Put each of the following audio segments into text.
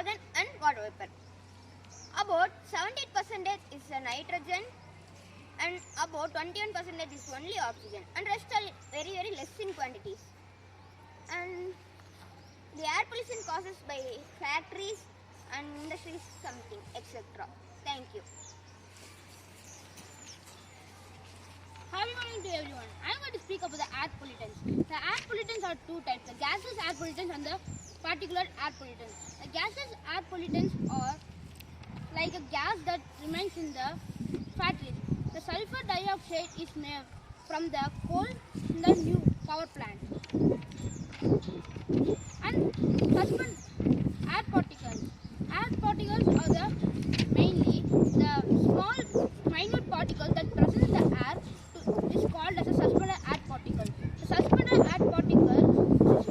argon and water vapor. About 78% is nitrogen and about 21% is only oxygen, and rest are very less in quantities. And the air pollution causes by factories and industries something etc. Thank you. Hi, good morning to everyone. I am going to speak about the air pollutants. The air pollutants are two types: the gaseous air pollutants and the particulate air pollutants. The gaseous air pollutants are like a gas that remains in the factories. The sulfur dioxide is made from the coal in the new power plant. And suspend air particles. Air particles are mainly the small minute particles that present in the air is called as a suspended air particle. The suspended air particle is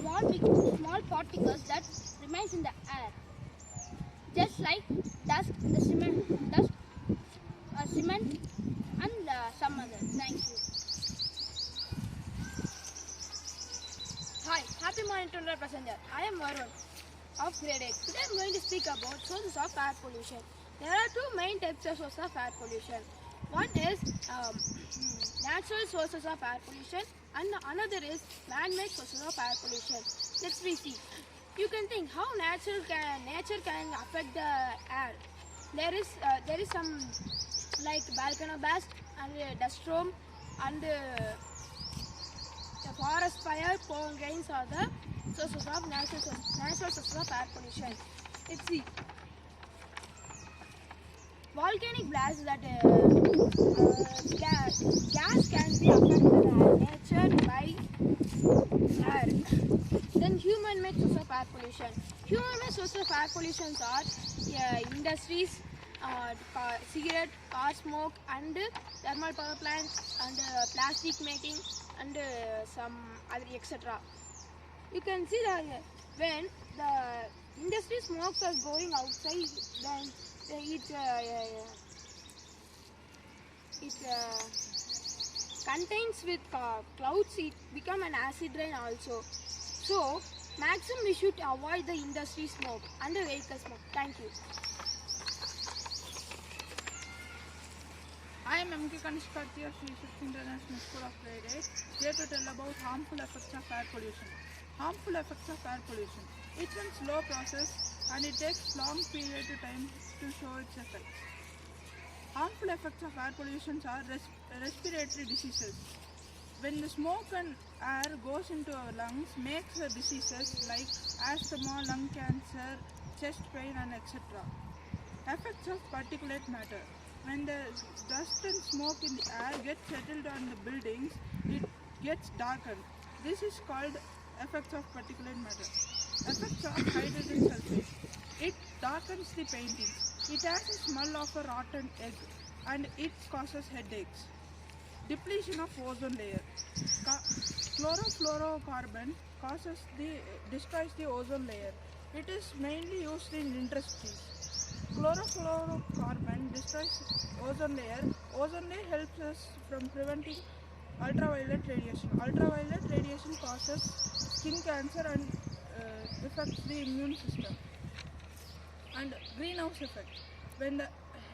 small particles that remains in the air, just like dust in the cement and some other. Thank you. Hi, happy morning to our passenger. I am Varun of grade 8. Today I am going to speak about sources of air pollution. There are two main types of sources of air pollution. One is natural sources of air pollution and another is man-made sources of air pollution. Let's see. You can think how nature can affect the air. There is some like volcano blast and dust storm and the forest fire, pollen grains are the sources of natural sources of air pollution. Let's see. Volcanic blasts that gas can be affected nature by air. Then human-made sources of air pollution. Human-made sources of air pollution are industries, cigarette, car smoke, and thermal power plants, and plastic making, and some other etc. You can see that when the industry smokes are going outside, then it contains with clouds, it become an acid rain also. So maximum we should avoid the industry smoke and the vehicle smoke. Thank you. I am M.K. Kanishkarthi of Shakthi International School of Play School, here to tell about harmful effects of air pollution. Harmful effects of air pollution. It's a slow process and it takes long period of time to show its effects. Harmful effects of air pollution are respiratory diseases. When the smoke and air goes into our lungs, makes diseases like asthma, lung cancer, chest pain, and etc. Effects of particulate matter. When the dust and smoke in the air gets settled on the buildings, it gets darkened. This is called effects of particulate matter. Effects of hydrogen sulfate. It darkens the paintings. It has a smell of a rotten egg and it causes headaches. Depletion of ozone layer. Chlorofluorocarbon destroys the ozone layer. It is mainly used in industries. Chlorofluorocarbon destroys ozone layer. Ozone layer helps us from preventing ultraviolet radiation. Ultraviolet radiation causes skin cancer and affects the immune system. And greenhouse effect. When the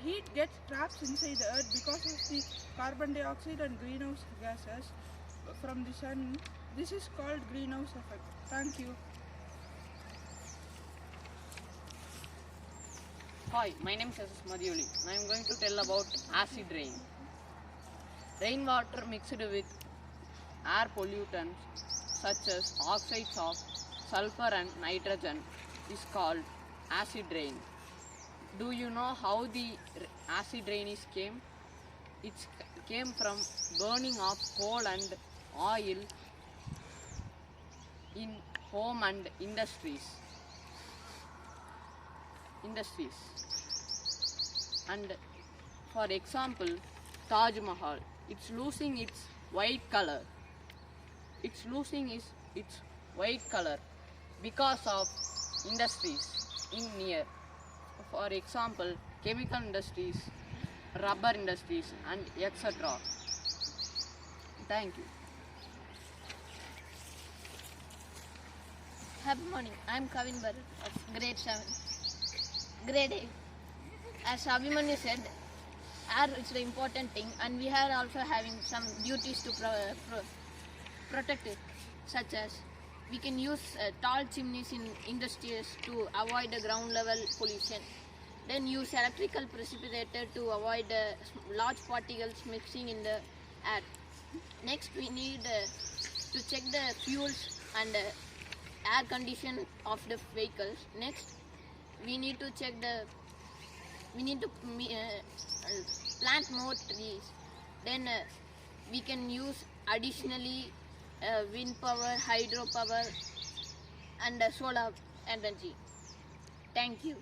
heat gets trapped inside the earth because of the carbon dioxide and greenhouse gases from the sun, this is called greenhouse effect. Thank you. Hi, my name is Madhyuli and I am going to tell about acid rain. Rainwater mixed with air pollutants such as oxides of sulfur and nitrogen is called acid rain. Do you know how the acid rain came? It came from burning of coal and oil in home and industries. And for example, Taj Mahal, it's losing its white color. It's losing its white color because of industries in near. For example, chemical industries, rubber industries, and etc. Thank you. Happy morning. I am Kavin Bharat of grade 7. Grade A. As Abhimanyu said, air is the important thing, and we are also having some duties to protect it, such as we can use tall chimneys in industries to avoid the ground level pollution. Then use electrical precipitator to avoid large particles mixing in the air. Next, we need to check the fuels and air condition of the vehicles. Next, we need to check plant more trees. Then we can use additionally wind power, hydro power, and solar energy. Thank you.